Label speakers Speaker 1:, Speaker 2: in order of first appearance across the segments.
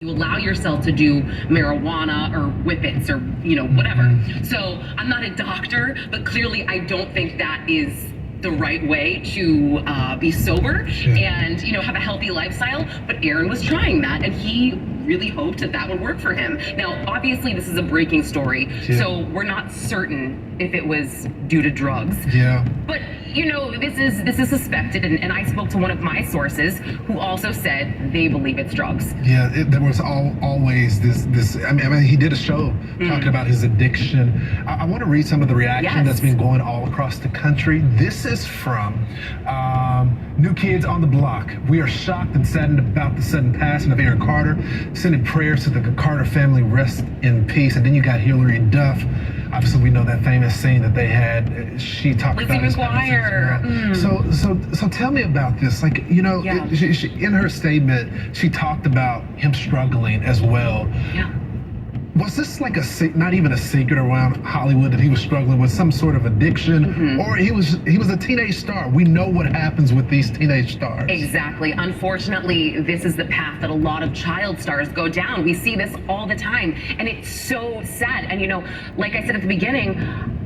Speaker 1: You allow yourself to do marijuana or whippets or, whatever. So I'm not a doctor, but clearly I don't think that is the right way to be sober and, have a healthy lifestyle. But Aaron was trying that, and he really hoped that would work for him. Now, obviously, this is a breaking story, so we're not certain if it was due to drugs.
Speaker 2: Yeah.
Speaker 1: But this is suspected, and I spoke to one of my sources who also said they believe it's drugs.
Speaker 2: Yeah, there was always this. I mean, he did a show talking about his addiction. I want to read some of the reaction that's been going all across the country. This is from New Kids on the Block. We are shocked and saddened about the sudden passing of Aaron Carter, sending prayers to the Carter family, rest in peace. And then you got Hillary Duff. Obviously, we know that famous scene that they had. She talked about his
Speaker 1: McGuire.
Speaker 2: So tell me about this. Like, she, in her statement, she talked about him struggling as well.
Speaker 1: Yeah.
Speaker 2: Was this like not even a secret around Hollywood that he was struggling with some sort of addiction, or he was a teenage star? We know what happens with these teenage stars.
Speaker 1: Exactly. Unfortunately, this is the path that a lot of child stars go down. We see this all the time, and it's so sad. And like I said at the beginning,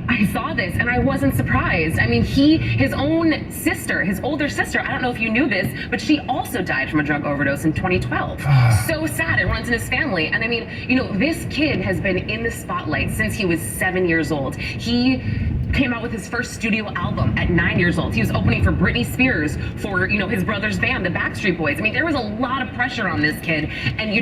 Speaker 1: I saw this and I wasn't surprised. I mean, his own sister, his older sister, I don't know if you knew this, but she also died from a drug overdose in 2012. So sad. It runs in his family. And I mean, this kid has been in the spotlight since he was 7 years old. He came out with his first studio album at 9 years old. He was opening for Britney Spears, for, his brother's band, the Backstreet Boys. I mean, there was a lot of pressure on this kid. And,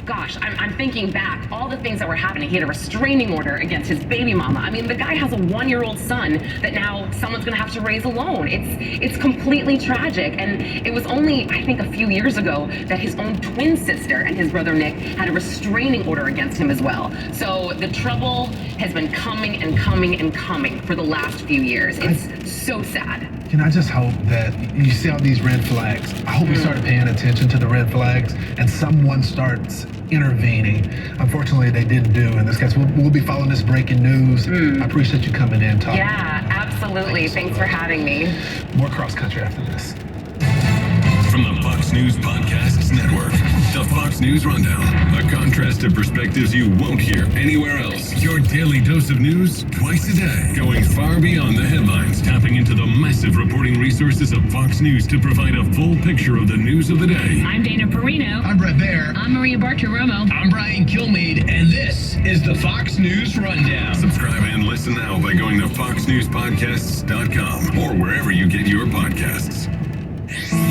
Speaker 1: I'm thinking back, all the things that were happening. He had a restraining order against his baby mama. I mean, the guy has a 1-year-old son that now someone's gonna have to raise alone. It's completely tragic. And it was only, I think, a few years ago that his own twin sister and his brother Nick had a restraining order against him as well. So the trouble has been coming and coming and coming for the last few years. It's so sad.
Speaker 2: I just hope that you see all these red flags. I hope we start paying attention to the red flags and someone starts intervening. Unfortunately, they didn't do in this case. We'll be following this breaking news. I appreciate you coming in, talking.
Speaker 1: Yeah, absolutely. Thanks for having me.
Speaker 2: More cross country after this.
Speaker 3: From the Fox News Podcasts Network, the Fox News Rundown, a contrast of perspectives you won't hear anywhere else. Your daily dose of news twice a day, going far beyond the headlines, tapping into the massive reporting resources of Fox News to provide a full picture of the news of the day.
Speaker 4: I'm Dana Perino.
Speaker 5: I'm Brett Baer.
Speaker 4: I'm Maria Bartiromo.
Speaker 5: I'm Brian Kilmeade, and this is the Fox News Rundown.
Speaker 3: Subscribe and listen now by going to foxnewspodcasts.com or wherever you get your podcasts.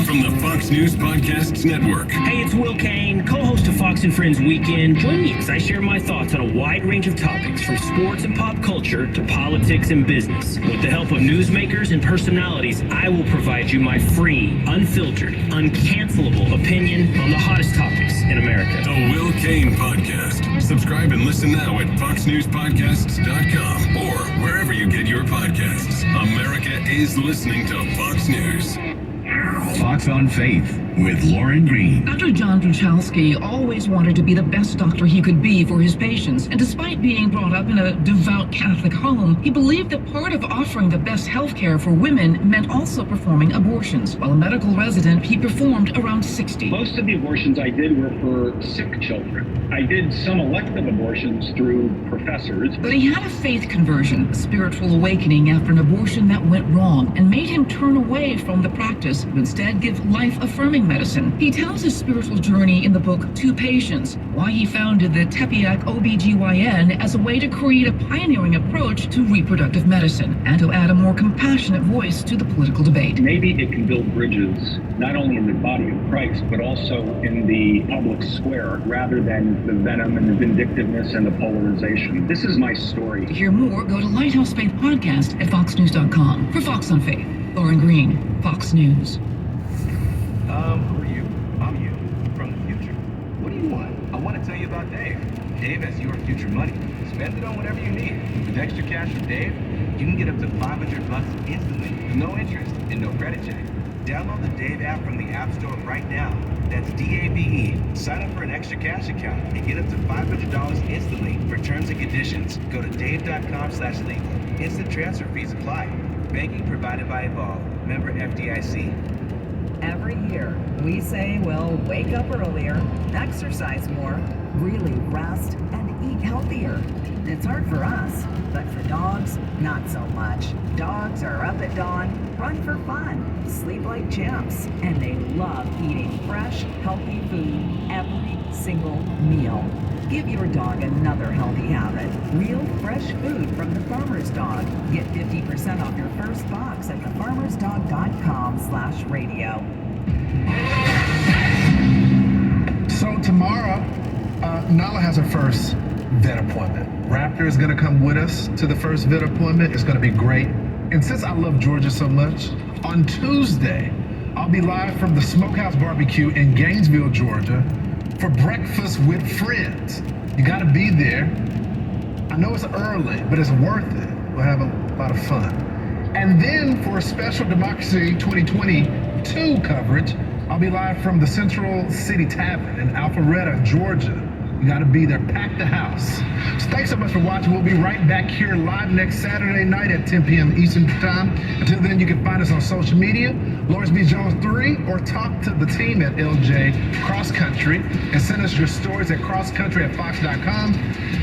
Speaker 3: From the Fox News Podcasts Network.
Speaker 6: Hey, it's Will Kane, co-host of Fox and Friends Weekend. Join me as I share my thoughts on a wide range of topics, from sports and pop culture to politics and business. With the help of newsmakers and personalities, I will provide you my free, unfiltered, uncancelable opinion on the hottest topics in America.
Speaker 3: The Will Kane Podcast. Subscribe and listen now at foxnewspodcasts.com or wherever you get your podcasts. America is listening to Fox News.
Speaker 7: Fox on Faith with Lauren Green.
Speaker 8: Dr. John Bruchalski always wanted to be the best doctor he could be for his patients, and despite being brought up in a devout Catholic home, he believed that part of offering the best health care for women meant also performing abortions. While a medical resident, he performed around 60.
Speaker 9: Most of the abortions I did were for sick children. I did some elective abortions through professors.
Speaker 8: But he had a faith conversion, a spiritual awakening after an abortion that went wrong, and made him turn away from the practice to instead give life-affirming medicine. He tells his spiritual journey in the book To Patients, why he founded the Tepeyac OBGYN as a way to create a pioneering approach to reproductive medicine and to add a more compassionate voice to the political debate.
Speaker 9: Maybe it can build bridges, not only in the body of Christ, but also in the public square, rather than the venom and the vindictiveness and the polarization. This is my story.
Speaker 8: To hear more, go to Lighthouse Faith Podcast at foxnews.com. For Fox on Faith, Lauren Green, Fox News.
Speaker 10: Who are you? I'm you, from the future. What do you want? I want to tell you about Dave. Dave has your future money. Spend it on whatever you need. With extra cash from Dave, you can get up to $500 instantly, with no interest and no credit check. Download the Dave app from the App Store right now. That's DAVE. Sign up for an extra cash account and get up to $500 instantly. For terms and conditions, go to dave.com/legal. Instant transfer fees apply. Banking provided by Evolve. Member FDIC.
Speaker 11: Every year, we say we'll wake up earlier, exercise more, really rest, and eat healthier. It's hard for us, but for dogs, not so much. Dogs are up at dawn, run for fun, sleep like champs, and they love eating fresh, healthy food every single meal. Give your dog another healthy habit. Real fresh food from the Farmer's Dog. Get 50% off your first box at thefarmersdog.com/radio.
Speaker 2: So tomorrow, Nala has her first vet appointment. Raptor is going to come with us to the first vet appointment. It's going to be great. And since I love Georgia so much, on Tuesday, I'll be live from the Smokehouse Barbecue in Gainesville, Georgia, for breakfast with friends. You got to be there. I know it's early, but it's worth it. We'll have a lot of fun. And then for a special Democracy 2022 coverage, I'll be live from the Central City Tavern in Alpharetta, Georgia. You got to be there. Pack the house. So thanks so much for watching. We'll be right back here live next Saturday night at 10 p.m. Eastern Time. Until then, you can find us on social media, Lawrence B. Jones 3, or talk to the team at LJ Cross Country and send us your stories at crosscountry@fox.com.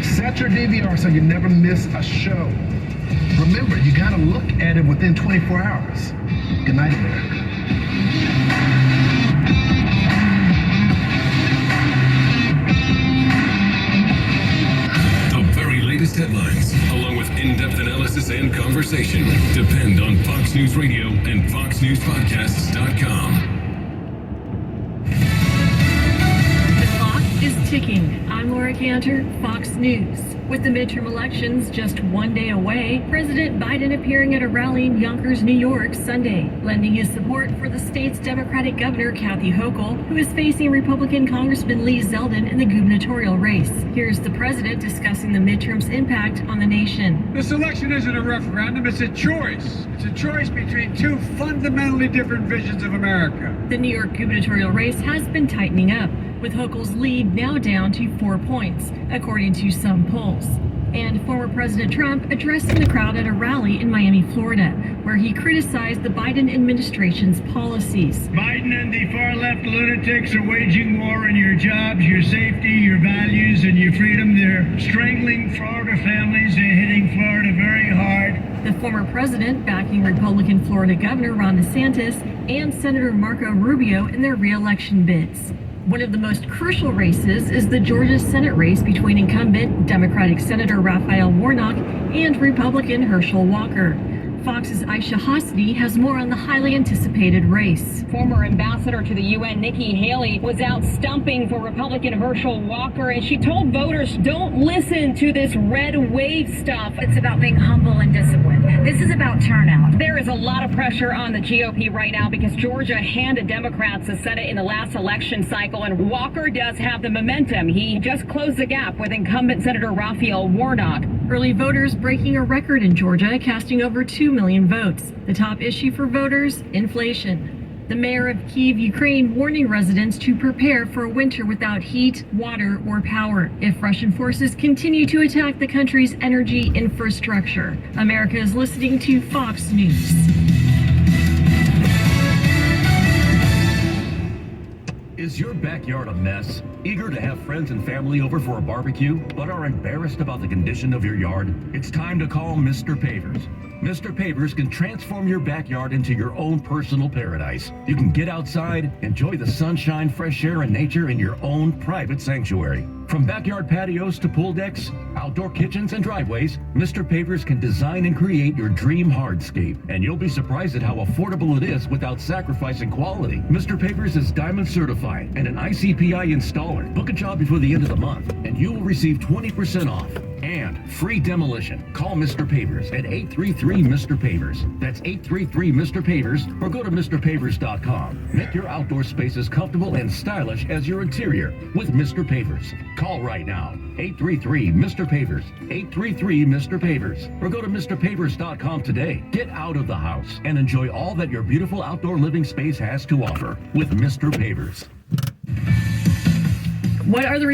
Speaker 2: Set your DVR so you never miss a show. Remember, you got to look at it within 24 hours. Good night, America.
Speaker 3: Latest headlines, along with in-depth analysis and conversation, depend on Fox News Radio and FoxNewsPodcasts.com.
Speaker 4: The clock is ticking. I'm Laura Cantor, Fox News. With the midterm elections just one day away, President Biden appearing at a rally in Yonkers, New York, Sunday, lending his support for the state's Democratic Governor Kathy Hochul, who is facing Republican Congressman Lee Zeldin in the gubernatorial race. Here's the president discussing the midterm's impact on the nation.
Speaker 12: This election isn't a referendum, it's a choice. It's a choice between two fundamentally different visions of America.
Speaker 4: The New York gubernatorial race has been tightening up, with Hochul's lead now down to 4 points, according to some polls. And former President Trump addressing the crowd at a rally in Miami, Florida, where he criticized the Biden administration's policies.
Speaker 13: Biden and the far-left lunatics are waging war on your jobs, your safety, your values, and your freedom. They're strangling Florida families. They're hitting Florida very hard.
Speaker 4: The former president backing Republican Florida Governor Ron DeSantis and Senator Marco Rubio in their re-election bids. One of the most crucial races is the Georgia Senate race between incumbent Democratic Senator Raphael Warnock and Republican Herschel Walker. Fox's Aisha Hasdi has more on the highly anticipated race.
Speaker 14: Former ambassador to the UN, Nikki Haley, was out stumping for Republican Herschel Walker, and she told voters, don't listen to this red wave stuff.
Speaker 15: It's about being humble and disciplined. This is about turnout.
Speaker 14: There is a lot of pressure on the GOP right now because Georgia handed Democrats the Senate in the last election cycle, and Walker does have the momentum. He just closed the gap with incumbent Senator Raphael Warnock.
Speaker 4: Early voters breaking a record in Georgia, casting over 2 million votes. The top issue for voters, inflation. The mayor of Kyiv, Ukraine, warning residents to prepare for a winter without heat, water, or power if Russian forces continue to attack the country's energy infrastructure. America is listening to Fox News.
Speaker 16: Is your backyard a mess? Eager to have friends and family over for a barbecue, but are embarrassed about the condition of your yard? It's time to call Mr. Pavers. Mr. Pavers can transform your backyard into your own personal paradise. You can get outside, enjoy the sunshine, fresh air, and nature in your own private sanctuary. From backyard patios to pool decks, outdoor kitchens, and driveways, Mr. Pavers can design and create your dream hardscape. And you'll be surprised at how affordable it is without sacrificing quality. Mr. Pavers is Diamond certified and an ICPI installer. Book a job before the end of the month, and you will receive 20% off. And free demolition. Call Mr. Pavers at 833-MR-PAVERS. That's 833-MR-PAVERS, or go to MrPavers.com. Make your outdoor spaces comfortable and stylish as your interior with Mr. Pavers. Call right now. 833-MR-PAVERS. 833-MR-PAVERS. Or go to MrPavers.com today. Get out of the house and enjoy all that your beautiful outdoor living space has to offer with Mr. Pavers.
Speaker 4: What are the